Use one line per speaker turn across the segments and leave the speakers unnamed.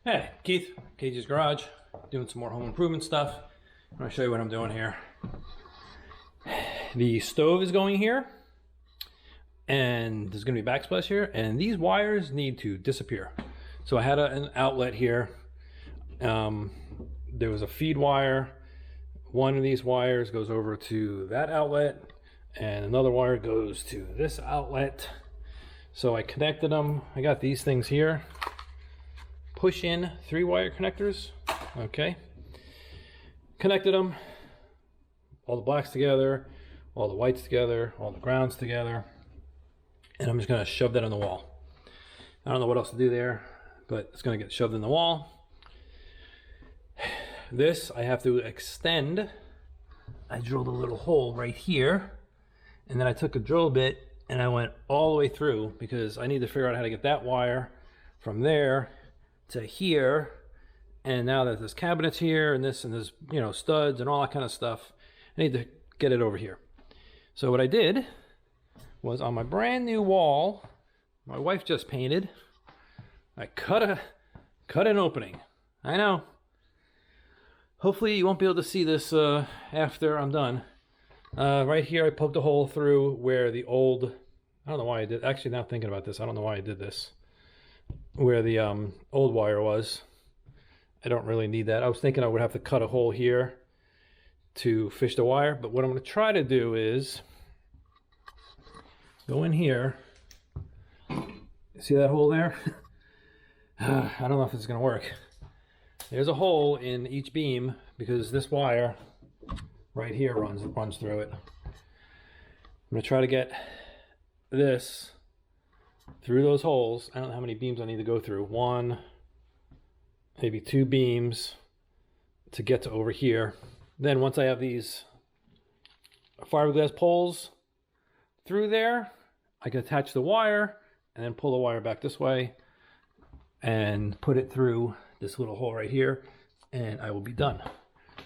Hey, Keith, Cage's Garage, doing some more home improvement stuff. I'm going to show you what I'm doing here. The stove is going here, and there's going to be backsplash here, and these wires need to disappear. So I had an outlet here. There was a feed wire. One of these wires goes over to that outlet, and another wire goes to this outlet. So I connected them. I got these things here. Push in 3-wire connectors. Okay. Connected them. All the blacks together, all the whites together, all the grounds together. And I'm just going to shove that on the wall. I don't know what else to do there, but it's going to get shoved in the wall. This I have to extend. I drilled a little hole right here, and then I took a drill bit and I went all the way through because I need to figure out how to get that wire from there to here. And now that there's cabinets here and this and there's, you know, studs and all that kind of stuff, I need to get it over here. So what I did was on my brand new wall my wife just painted, I cut an opening. I know. Hopefully you won't be able to see this after I'm done. Right here I poked a hole through where the old, I don't know why I did, actually now thinking about this, I don't know why I did this. Where the old wire was. I don't really need that. I was thinking I would have to cut a hole here to fish the wire, but what I'm going to try to do is go in here. See that hole there? I don't know if it's going to work. There's a hole in each beam because this wire right here runs through it. I'm going to try to get this through those holes. I don't know how many beams I need to go through. 1, maybe 2 beams to get to over here. Then once I have these fiberglass poles through there, I can attach the wire and then pull the wire back this way and put it through this little hole right here, and I will be done.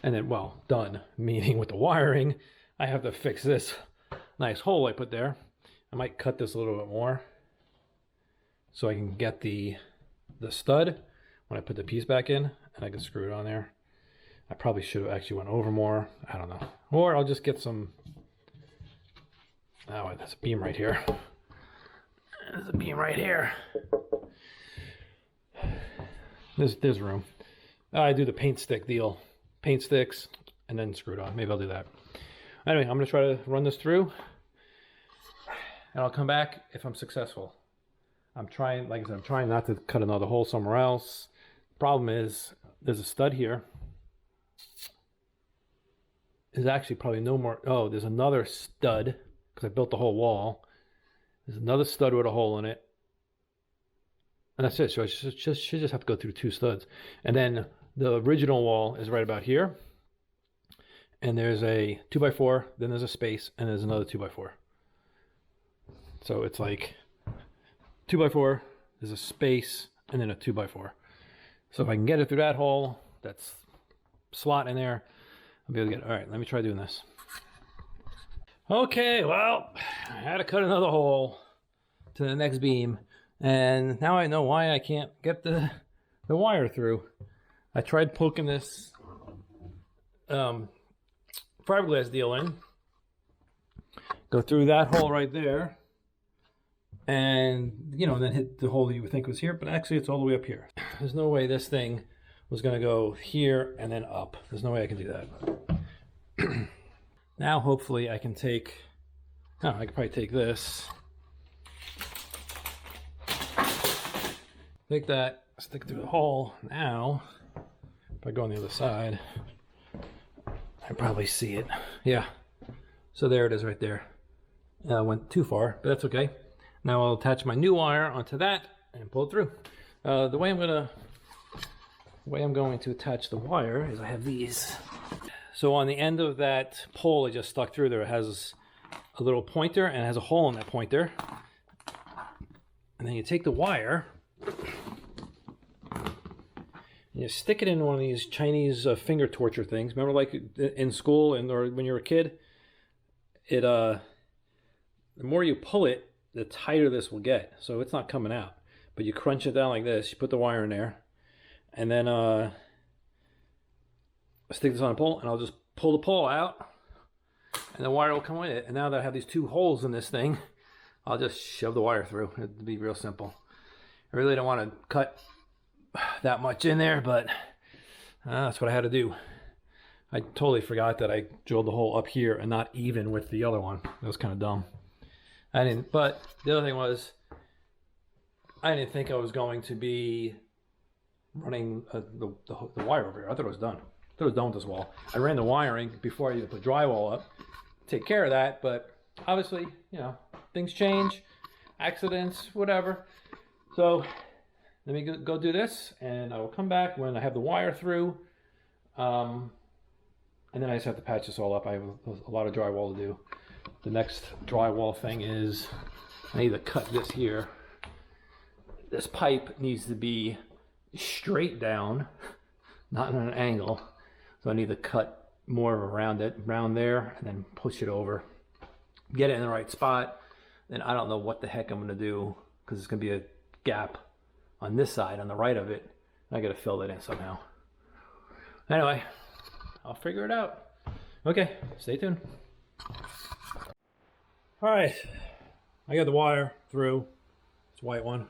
And then, well, done, meaning with the wiring, I have to fix this nice hole I put there. I might cut this a little bit more so I can get the stud when I put the piece back in, and I can screw it on there. I probably should have actually went over more. I don't know. Or I'll just get some... Oh, there's a beam right here. There's a beam right here. There's room. I do the paint stick deal. Paint sticks and then screw it on. Maybe I'll do that. Anyway, I'm going to try to run this through. And I'll come back if I'm successful. I'm trying, like I said, I'm trying not to cut another hole somewhere else. Problem is, there's a stud here. There's actually probably no more. Oh, there's another stud because I built the whole wall. There's another stud with a hole in it. And that's it. So I should just have to go through 2 studs. And then the original wall is right about here. And there's a 2x4, then there's a space, and there's another 2x4. So it's like 2x4, there's a space, and then a 2x4. So if I can get it through that hole, that's slot in there, I'll be able to get it. All right, let me try doing this. Okay, well, I had to cut another hole to the next beam, and now I know why I can't get the wire through. I tried poking this fiberglass deal in, go through that hole right there, and you know, then hit the hole you would think was here, but actually it's all the way up here. There's no way this thing was going to go here and then up. There's no way I can do that. Now hopefully I can take, oh, I could probably take this, take that, stick it through the hole. Now if I go on the other side, I probably see it. Yeah, so there it is right there. I went too far, but that's okay. Now I'll attach my new wire onto that and pull it through. The way I'm going to attach the wire is I have these. So on the end of that pole I just stuck through there, it has a little pointer and it has a hole in that pointer. And then you take the wire and you stick it in one of these Chinese finger torture things. Remember, like in school and or when you were a kid, it the more you pull it, the tighter this will get. So it's not coming out. But you crunch it down like this, you put the wire in there, and then stick this on a pole, and I'll just pull the pole out, and the wire will come with it. And now that I have these 2 holes in this thing, I'll just shove the wire through. It'd be real simple. I really don't want to cut that much in there, but that's what I had to do. I totally forgot that I drilled the hole up here and not even with the other one. That was kind of dumb. I didn't, but the other thing was, I didn't think I was going to be running the wire over here. I thought it was done. I thought it was done with this wall. I ran the wiring before I even put drywall up. Take care of that, but obviously, you know, things change, accidents, whatever. So let me go do this, and I will come back when I have the wire through. And then I just have to patch this all up. I have a lot of drywall to do. The next drywall thing is I need to cut this here. This pipe needs to be straight down, not at an angle. So I need to cut more around it, around there, and then push it over. Get it in the right spot. Then I don't know what the heck I'm gonna do, because it's gonna be a gap on this side, on the right of it. I gotta fill it in somehow. Anyway, I'll figure it out. Okay, stay tuned. All right, I got the wire through. It's a white one.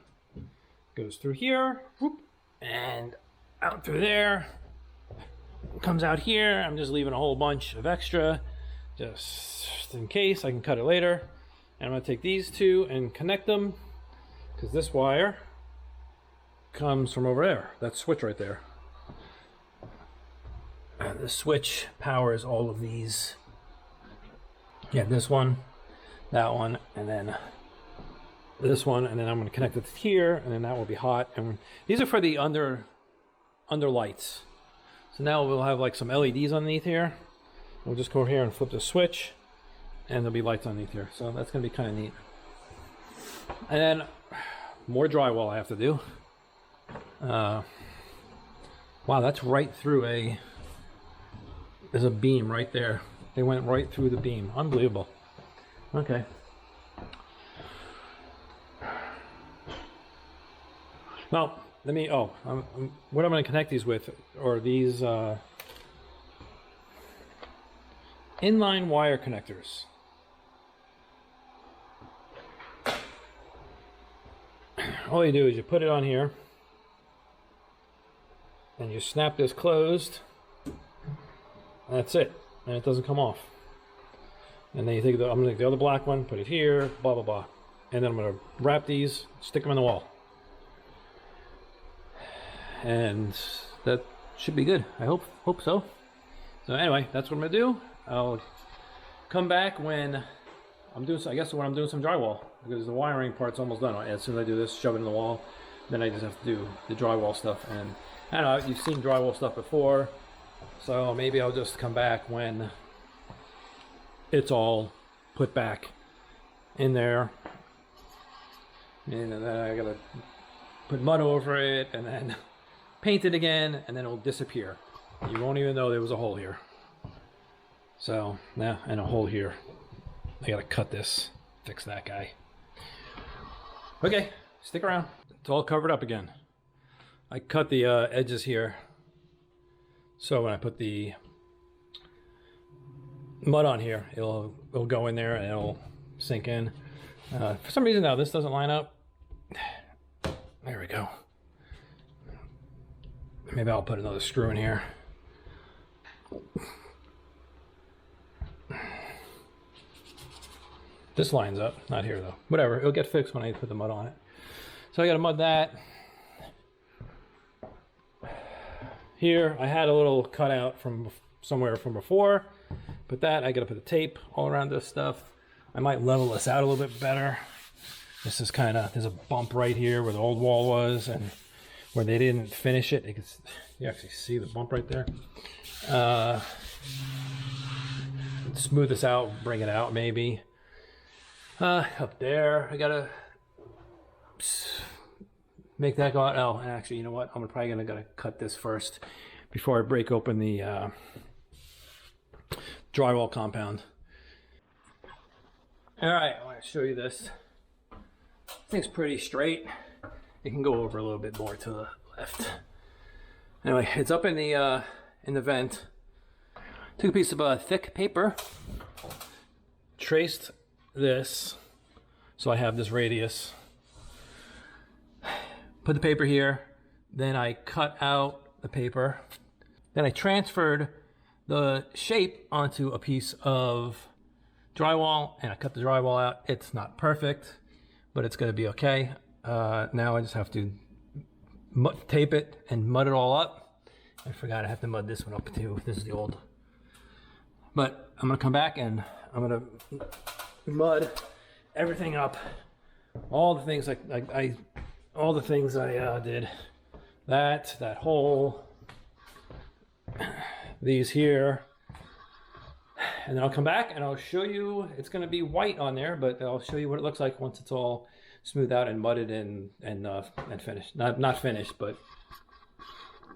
Goes through here, whoop, and out through there. Comes out here. I'm just leaving a whole bunch of extra, just in case I can cut it later. And I'm gonna take these 2 and connect them, because this wire comes from over there. That switch right there. And the switch powers all of these. Yeah, this one, that one, and then this one, and then I'm going to connect it here, and then that will be hot. And these are for the under lights. So now we'll have like some LEDs underneath here. We'll just go here and flip the switch, and there'll be lights underneath here. So that's going to be kind of neat. And then more drywall I have to do. Wow, that's right through there's a beam right there. They went right through the beam. Unbelievable. Okay. Well, let me, what I'm going to connect these with are these inline wire connectors. All you do is you put it on here, and you snap this closed. That's it, and it doesn't come off. And then you take I'm going to take the other black one, put it here, blah blah blah, and then I'm going to wrap these, stick them in the wall, and that should be good. I hope so. So anyway, that's what I'm going to do. I'll come back when I'm doing. I guess when I'm doing some drywall, because the wiring part's almost done. As soon as I do this, shove it in the wall, then I just have to do the drywall stuff. And I don't know, you've seen drywall stuff before. So maybe I'll just come back when it's all put back in there. And then I gotta put mud over it and then paint it again, and then it'll disappear. You won't even know there was a hole here. So, yeah, and a hole here. I gotta cut this, fix that guy. Okay, stick around. It's all covered up again. I cut the edges here, so when I put the mud on here, it'll go in there and it'll sink in. For some reason now this doesn't line up. There we go. Maybe I'll put another screw in here. This lines up, not here though. Whatever, it'll get fixed when I put the mud on it. So I gotta mud that. Here, I had a little cutout from somewhere from before, but that, I gotta put the tape all around this stuff. I might level this out a little bit better. This is kind of, there's a bump right here where the old wall was, and where they didn't finish it. You actually see the bump right there. Smooth this out, bring it out maybe. Up there, I gotta make that go out. Oh, actually, you know what? I'm probably gonna cut this first before I break open the drywall compound. All right, I want to show you this. This thing's pretty straight. It can go over a little bit more to the left. Anyway, it's up in the vent. Took a piece of thick paper, traced this, so I have this radius. Put the paper here, then I cut out the paper. Then I transferred the shape onto a piece of drywall, and I cut the drywall out. It's not perfect, but it's gonna be okay. Now I just have to tape it and mud it all up. I forgot I have to mud this one up too. This is the old. But I'm gonna come back and I'm gonna mud everything up. All the things all the things I did. That hole, these here, and then I'll come back and I'll show you. It's going to be white on there, but I'll show you what it looks like once it's all smoothed out and mudded and finished. Not finished, but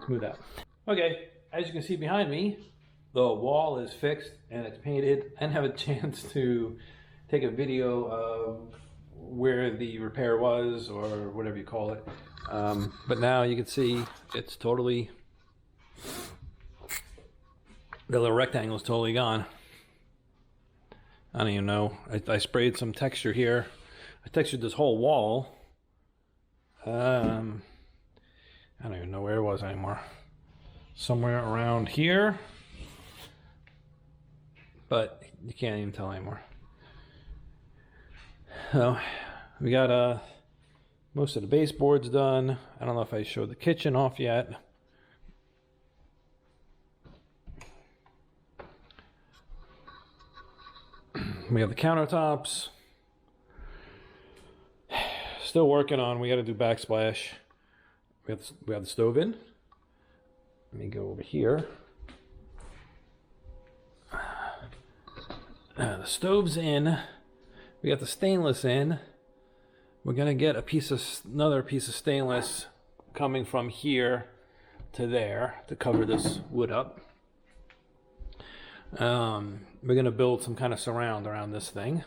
smooth out. Okay, as you can see behind me, the wall is fixed and it's painted. I didn't have a chance to take a video of where the repair was, or whatever you call it, but now you can see it's totally, the little rectangle is totally gone. I don't even know. I sprayed some texture here. I textured this whole wall. I don't even know where it was anymore. Somewhere around here, but you can't even tell anymore. So we got most of the baseboards done. I don't know if I showed the kitchen off yet. We have the countertops. Still working on. We got to do backsplash. We have the stove in. Let me go over here. The stove's in. We got the stainless in. We're gonna get another piece of stainless coming from here to there to cover this wood up. We're gonna build some kind of surround around this thing,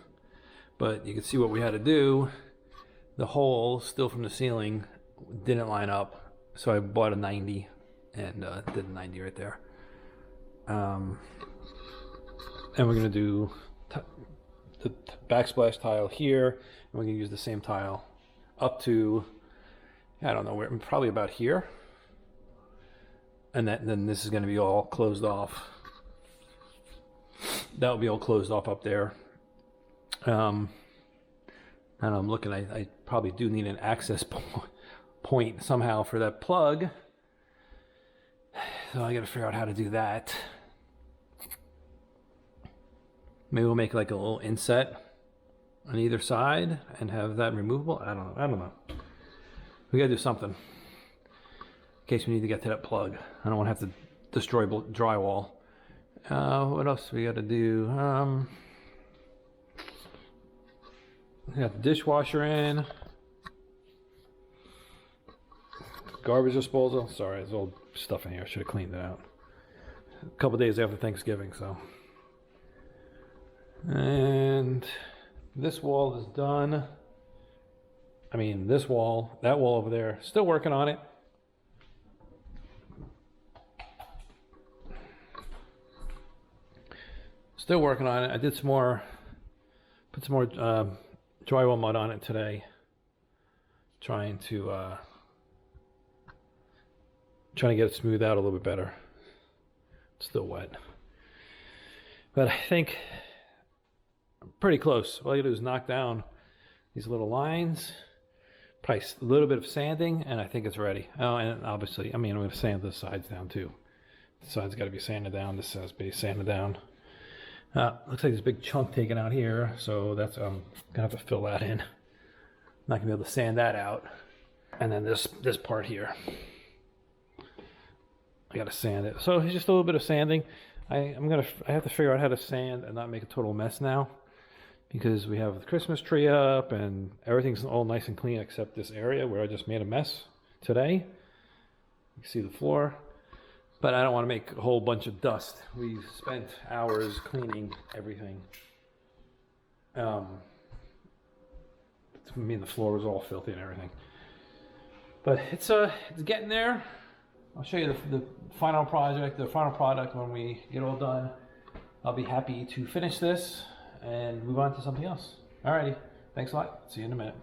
but you can see what we had to do. The hole still from the ceiling didn't line up, so I bought a 90 and did a 90 right there. And we're gonna do the backsplash tile here, and we're gonna use the same tile up to, I don't know where, probably about here, and then this is gonna be all closed off. That will be all closed off up there. And I'm looking, I probably do need an access point somehow for that plug, so I gotta figure out how to do that. Maybe we'll make like a little inset on either side and have that removable. I don't know. We gotta do something in case we need to get to that plug. I don't want to have to destroy drywall. What else we gotta do? We got the dishwasher in. Garbage disposal. Sorry, there's old stuff in here. I should have cleaned it out. A couple days after Thanksgiving, so. And this wall is done. I mean, this wall, that wall over there, still working on it. Still working on it. I did put some more drywall mud on it today. Trying to get it smoothed out a little bit better. It's still wet. But I think I'm pretty close. All you do is knock down these little lines, probably a little bit of sanding, and I think it's ready. Oh, and obviously, I mean, I'm going to sand the sides down too. The sides got to be sanded down. This has to be sanded down. Looks like there's a big chunk taken out here, so that's gonna have to fill that in. Not gonna be able to sand that out. And then this part here, I gotta sand it. So it's just a little bit of sanding. I have to figure out how to sand and not make a total mess now, because we have the Christmas tree up and everything's all nice and clean except this area where I just made a mess today. You can see the floor. But I don't want to make a whole bunch of dust. We spent hours cleaning everything. I mean, the floor was all filthy and everything. But it's getting there. I'll show you the final project, the final product when we get all done. I'll be happy to finish this and move on to something else. Alrighty, thanks a lot. See you in a minute.